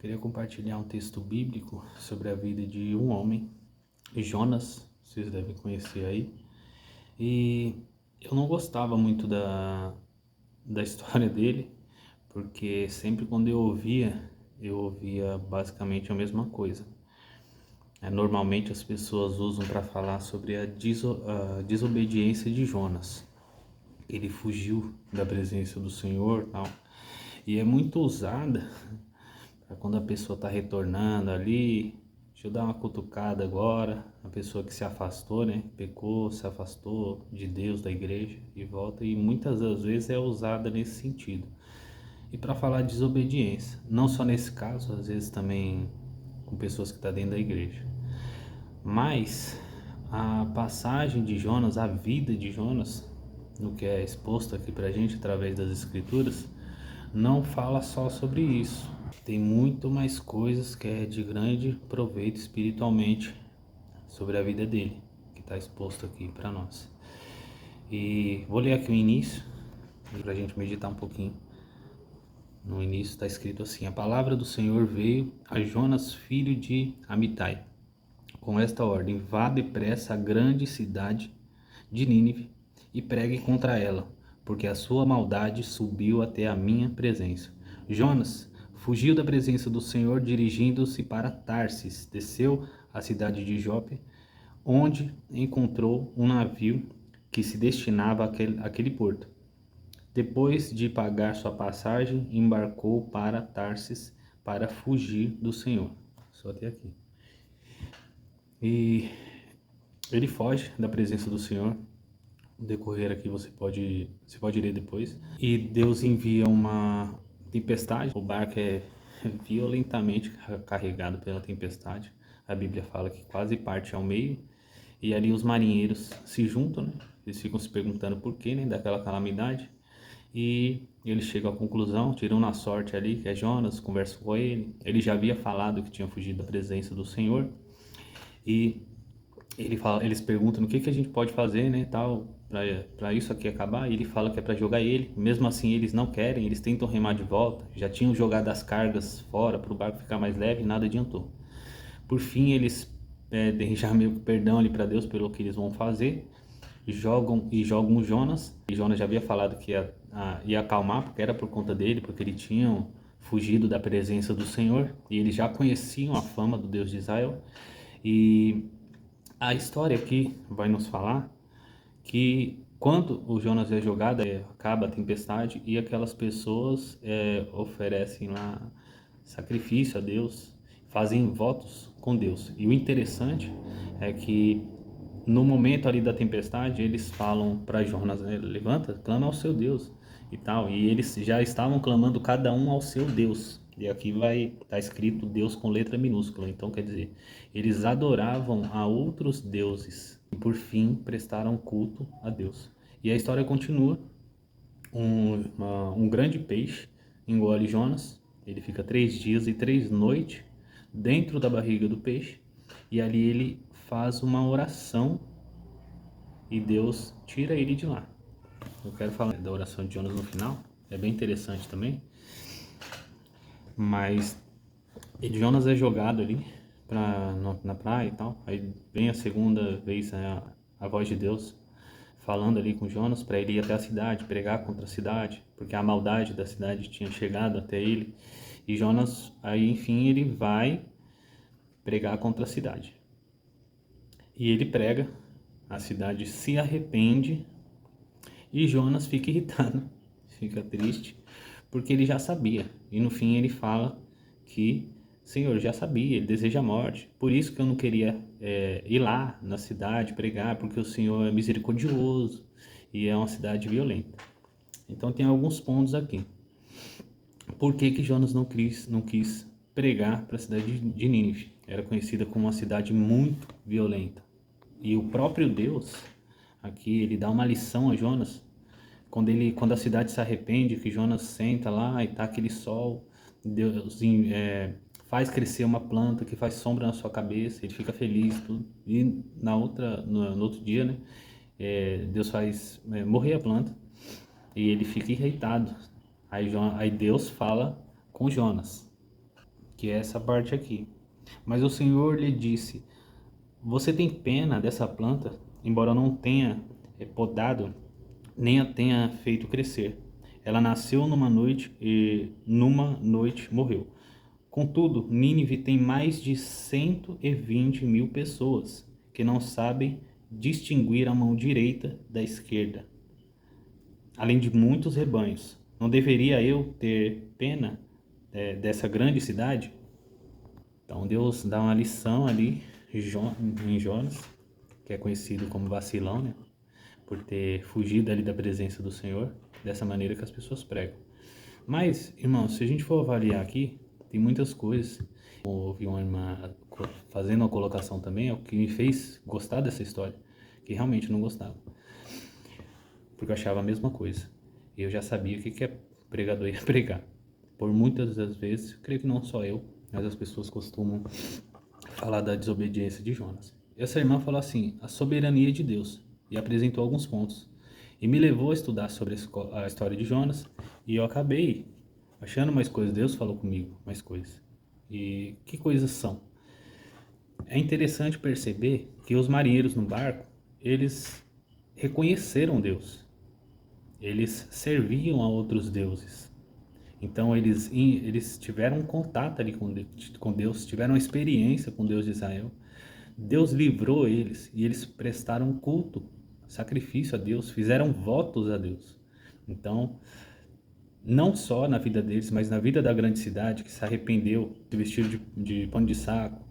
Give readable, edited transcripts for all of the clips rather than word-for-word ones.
Queria compartilhar um texto bíblico sobre a vida de um homem, Jonas, vocês devem conhecer aí. E eu não gostava muito da história dele, porque sempre quando eu ouvia basicamente a mesma coisa. Normalmente as pessoas usam para falar sobre a desobediência de Jonas. Ele fugiu da presença do Senhor, tal. E é muito usada para quando a pessoa está retornando ali. Deixa eu dar uma cutucada agora. A pessoa que se afastou, né? Pecou, se afastou de Deus, da igreja e volta. E muitas das vezes é usada nesse sentido. E para falar de desobediência, não só nesse caso, às vezes também com pessoas que estão dentro da igreja. Mas a passagem de Jonas, a vida de Jonas, no que é exposto aqui para a gente através das escrituras, não fala só sobre isso. Tem muito mais coisas que é de grande proveito espiritualmente sobre a vida dele, que está exposto aqui para nós. E vou ler aqui o início, para a gente meditar um pouquinho. No início está escrito assim: a palavra do Senhor veio a Jonas, filho de Amitai, com esta ordem: vá depressa à grande cidade de Nínive e pregue contra ela, porque a sua maldade subiu até a minha presença. Jonas fugiu da presença do Senhor, dirigindo-se para Tarsis, desceu à cidade de Jope, onde encontrou um navio que se destinava àquele porto. Depois de pagar sua passagem, embarcou para Tarsis para fugir do Senhor. Só até aqui. E ele foge da presença do Senhor. No decorrer aqui você pode ler depois. E Deus envia uma tempestade. O barco é violentamente carregado pela tempestade. A Bíblia fala que quase parte ao meio. E ali os marinheiros se juntam, né? Eles ficam se perguntando por que, né, daquela calamidade. E eles chegam à conclusão, tiram na sorte ali, que é Jonas, conversam com ele. Ele já havia falado que tinha fugido da presença do Senhor. E eles perguntam o que a gente pode fazer, né, tal, para isso aqui acabar. E ele fala que é para jogar ele. Mesmo assim, eles não querem, eles tentam remar de volta. Já tinham jogado as cargas fora para o barco ficar mais leve e nada adiantou. Por fim, eles pedem já meio que perdão ali para Deus pelo que eles vão fazer. Jogam o Jonas. E Jonas já havia falado que ia acalmar, porque era por conta dele, porque eles tinham fugido da presença do Senhor. E eles já conheciam a fama do Deus de Israel. E a história aqui vai nos falar que quando o Jonas é jogado, acaba a tempestade e aquelas pessoas oferecem lá sacrifício a Deus, fazem votos com Deus. E o interessante é que no momento ali da tempestade, eles falam para Jonas, né, levanta, clama ao seu Deus e tal. E eles já estavam clamando cada um ao seu Deus. E aqui vai estar escrito Deus com letra minúscula. Então quer dizer, eles adoravam a outros deuses e por fim prestaram culto a Deus. E a história continua. Um grande peixe engole Jonas. Ele fica 3 dias e 3 noites dentro da barriga do peixe. E ali ele faz uma oração e Deus tira ele de lá. Eu quero falar da oração de Jonas no final. É bem interessante também. Mas Jonas é jogado ali na praia e tal. Aí vem a segunda vez a voz de Deus falando ali com Jonas para ele ir até a cidade, pregar contra a cidade, porque a maldade da cidade tinha chegado até ele. E Jonas, aí enfim, ele vai pregar contra a cidade. E ele prega, a cidade se arrepende e Jonas fica irritado, fica triste, porque ele já sabia. E no fim ele fala que, Senhor, já sabia, ele deseja a morte. Por isso que eu não queria ir lá na cidade pregar, porque o Senhor é misericordioso e é uma cidade violenta. Então tem alguns pontos aqui. Por que Jonas não quis pregar para a cidade de Nínive? Era conhecida como uma cidade muito violenta. E o próprio Deus, aqui, ele dá uma lição a Jonas. Quando a cidade se arrepende, que Jonas senta lá e tá aquele sol, Deus faz crescer uma planta que faz sombra na sua cabeça, ele fica feliz, tudo. E no outro dia, né, Deus faz morrer a planta e ele fica irritado. Aí Deus fala com Jonas, que é essa parte aqui. Mas o Senhor lhe disse: você tem pena dessa planta, embora não tenha podado, nem a tenha feito crescer. Ela nasceu numa noite e numa noite morreu. Contudo, Nínive tem mais de 120 mil pessoas que não sabem distinguir a mão direita da esquerda, além de muitos rebanhos. Não deveria eu ter pena dessa grande cidade? Então Deus dá uma lição ali em Jonas, que é conhecido como vacilão, né? Por ter fugido ali da presença do Senhor, dessa maneira que as pessoas pregam. Mas, irmãos, se a gente for avaliar aqui, tem muitas coisas. Houve uma irmã fazendo uma colocação também, é o que me fez gostar dessa história, que realmente não gostava, porque eu achava a mesma coisa. E eu já sabia o que a pregador ia pregar. Por muitas das vezes, creio que não só eu, mas as pessoas costumam falar da desobediência de Jonas. Essa irmã falou assim: a soberania de Deus, e apresentou alguns pontos. E me levou a estudar sobre a história de Jonas, e eu acabei achando mais coisas. Deus falou comigo mais coisas. E que coisas são? É interessante perceber que os marinheiros no barco, eles reconheceram Deus. Eles serviam a outros deuses. Então eles tiveram um contato ali com Deus, tiveram uma experiência com Deus de Israel. Deus livrou eles e eles prestaram culto, sacrifício a Deus, fizeram votos a Deus. Então, não só na vida deles, mas na vida da grande cidade, que se arrependeu, se vestiram de pano de saco,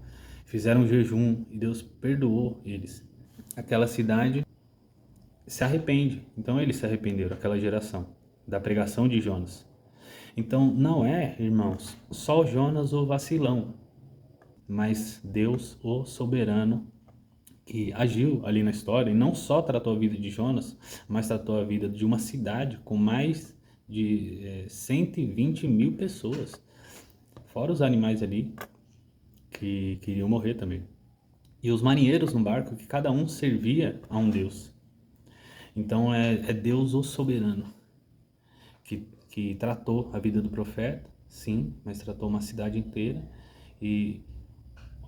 fizeram um jejum e Deus perdoou eles. Aquela cidade se arrepende. Então eles se arrependeram, aquela geração, da pregação de Jonas. Então não é, irmãos, só Jonas o vacilão, mas Deus o soberano que agiu ali na história e não só tratou a vida de Jonas, mas tratou a vida de uma cidade com mais de 120 mil pessoas, fora os animais ali que queriam morrer também. E os marinheiros no barco, que cada um servia a um Deus. Então é Deus o soberano que tratou a vida do profeta, sim, mas tratou uma cidade inteira. E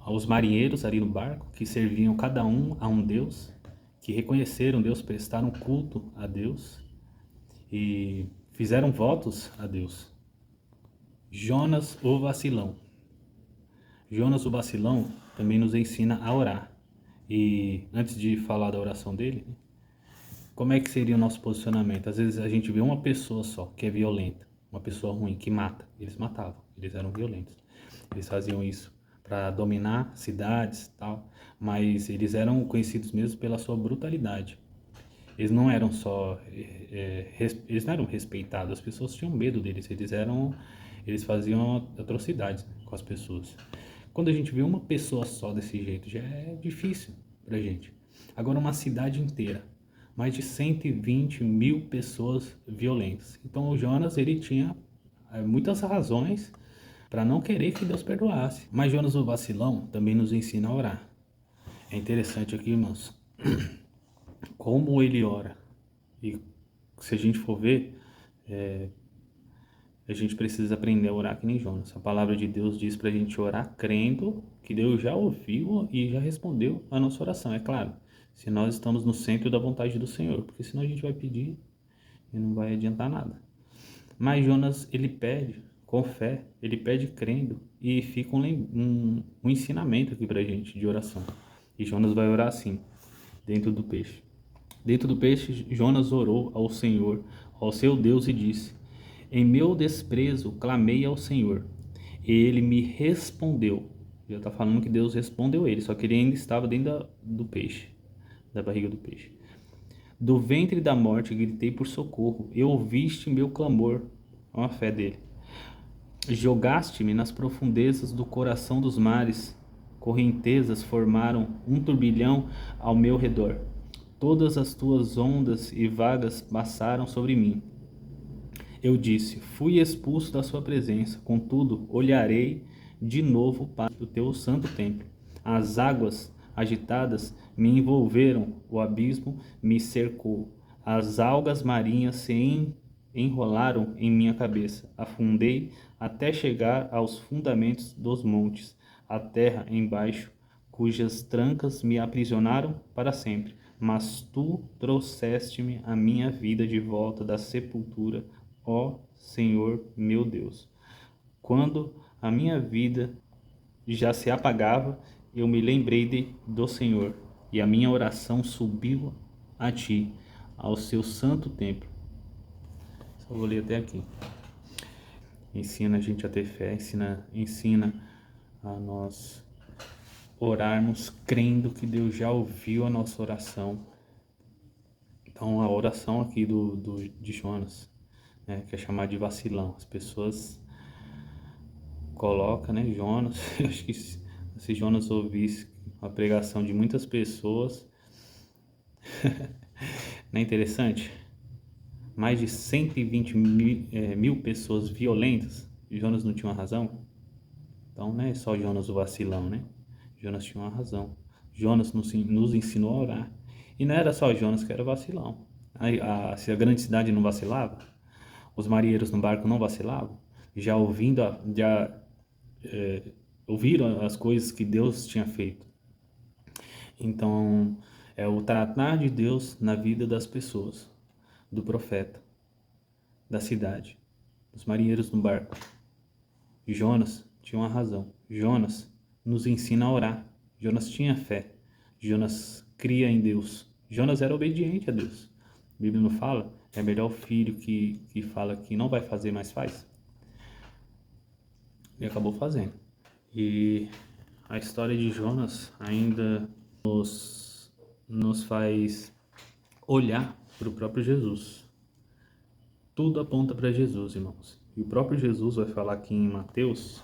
os marinheiros ali no barco, que serviam cada um a um Deus, que reconheceram Deus, prestaram culto a Deus e fizeram votos a Deus. Jonas o vacilão. Jonas o vacilão também nos ensina a orar. E antes de falar da oração dele, como é que seria o nosso posicionamento? Às vezes a gente vê uma pessoa só que é violenta, uma pessoa ruim, que mata. Eles matavam, eles eram violentos. Eles faziam isso para dominar cidades e tal, mas eles eram conhecidos mesmo pela sua brutalidade. Eles não eram só, eles não eram respeitados, as pessoas tinham medo deles, eles faziam atrocidades com as pessoas. Quando a gente vê uma pessoa só desse jeito, já é difícil pra gente. Agora uma cidade inteira, mais de 120 mil pessoas violentas. Então o Jonas, ele tinha muitas razões para não querer que Deus perdoasse. Mas Jonas o vacilão também nos ensina a orar. É interessante aqui, irmãos, como ele ora. E se a gente for ver, a gente precisa aprender a orar que nem Jonas. A palavra de Deus diz para a gente orar crendo que Deus já ouviu e já respondeu a nossa oração. É claro, se nós estamos no centro da vontade do Senhor, porque senão a gente vai pedir e não vai adiantar nada. Mas Jonas, ele pede com fé, ele pede crendo, e fica um ensinamento aqui pra gente de oração. E Jonas vai orar assim, dentro do peixe. Dentro do peixe, Jonas orou ao Senhor, ao seu Deus, e disse: em meu desprezo clamei ao Senhor, e ele me respondeu. Já está falando que Deus respondeu ele, só que ele ainda estava dentro do peixe, da barriga do peixe. Do ventre da morte gritei por socorro, e ouviste meu clamor. Olha a fé dele. Jogaste-me nas profundezas do coração dos mares, correntezas formaram um turbilhão ao meu redor. Todas as tuas ondas e vagas passaram sobre mim. Eu disse: fui expulso da sua presença, contudo olharei de novo para o teu santo templo. As águas agitadas me envolveram, o abismo me cercou, as algas marinhas se enrolaram em minha cabeça. Afundei até chegar aos fundamentos dos montes, a terra embaixo, cujas trancas me aprisionaram para sempre. Mas tu trouxeste-me a minha vida de volta da sepultura, ó Senhor meu Deus. Quando a minha vida já se apagava, eu me lembrei do Senhor, e a minha oração subiu a ti, ao seu santo templo. Só vou ler até aqui. Ensina a gente a ter fé, ensina a nós orarmos crendo que Deus já ouviu a nossa oração. Então a oração aqui de Jonas, né, que é chamada de vacilão. As pessoas colocam, né, Jonas, eu acho que se Jonas ouvisse a pregação de muitas pessoas, não é interessante? Mais de 120 mil pessoas violentas, Jonas não tinha uma razão? Então não é só Jonas o vacilão, né? Jonas tinha uma razão. Jonas nos ensinou a orar. E não era só Jonas que era vacilão. Se a grande cidade não vacilava, os marinheiros no barco não vacilavam, já ouviram as coisas que Deus tinha feito. Então, é o tratar de Deus na vida das pessoas, do profeta, da cidade, dos marinheiros no barco. Jonas tinha uma razão. Jonas nos ensina a orar. Jonas tinha fé. Jonas cria em Deus. Jonas era obediente a Deus. A Bíblia não fala? É melhor o filho que fala que não vai fazer, mas faz. E acabou fazendo. E a história de Jonas ainda nos faz olhar para o próprio Jesus. Tudo aponta para Jesus, irmãos. E o próprio Jesus vai falar aqui em Mateus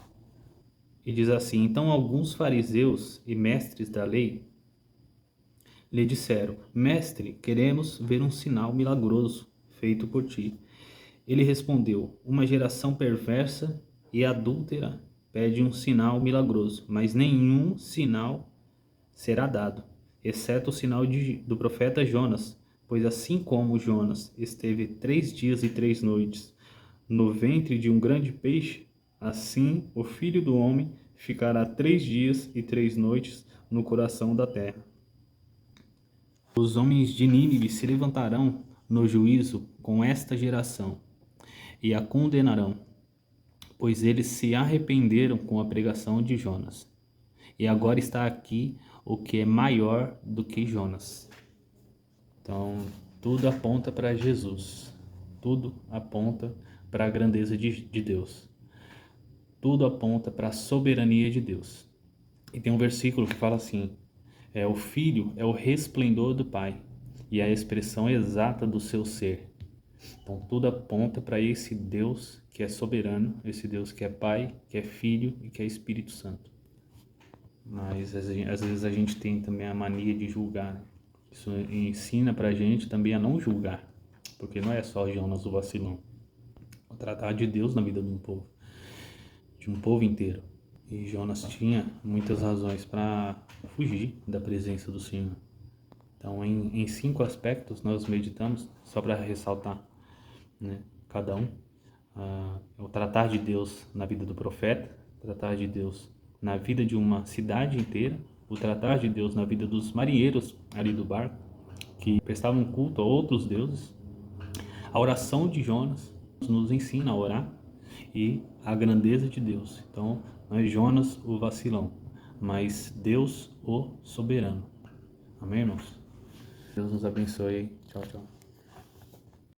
e diz assim: então alguns fariseus e mestres da lei lhe disseram: Mestre, queremos ver um sinal milagroso feito por ti. Ele respondeu: uma geração perversa e adúltera pede um sinal milagroso, mas nenhum sinal será dado, exceto o sinal do profeta Jonas. Pois assim como Jonas esteve 3 dias e 3 noites no ventre de um grande peixe, assim o Filho do Homem ficará 3 dias e 3 noites no coração da terra. Os homens de Nínive se levantarão no juízo com esta geração e a condenarão, pois eles se arrependeram com a pregação de Jonas. E agora está aqui o que é maior do que Jonas. Então, tudo aponta para Jesus. Tudo aponta para a grandeza de Deus. Tudo aponta para a soberania de Deus. E tem um versículo que fala assim: o Filho é o resplendor do Pai e a expressão exata do seu ser. Então tudo aponta para esse Deus que é soberano, esse Deus que é Pai, que é Filho e que é Espírito Santo. Mas às vezes a gente tem também a mania de julgar, né? Isso ensina pra gente também a não julgar, porque não é só Jonas o vacilão. O tratar de Deus na vida de um povo inteiro. E Jonas tinha muitas razões para fugir da presença do Senhor. Então, em 5 aspectos nós meditamos, só para ressaltar, né, cada um. O tratar de Deus na vida do profeta, o tratar de Deus na vida de uma cidade inteira, o tratar de Deus na vida dos marinheiros ali do barco, que prestavam culto a outros deuses. A oração de Jonas nos ensina a orar e a grandeza de Deus. Então, não é Jonas o vacilão, mas Deus o soberano. Amém, irmãos? Deus nos abençoe. Tchau, tchau.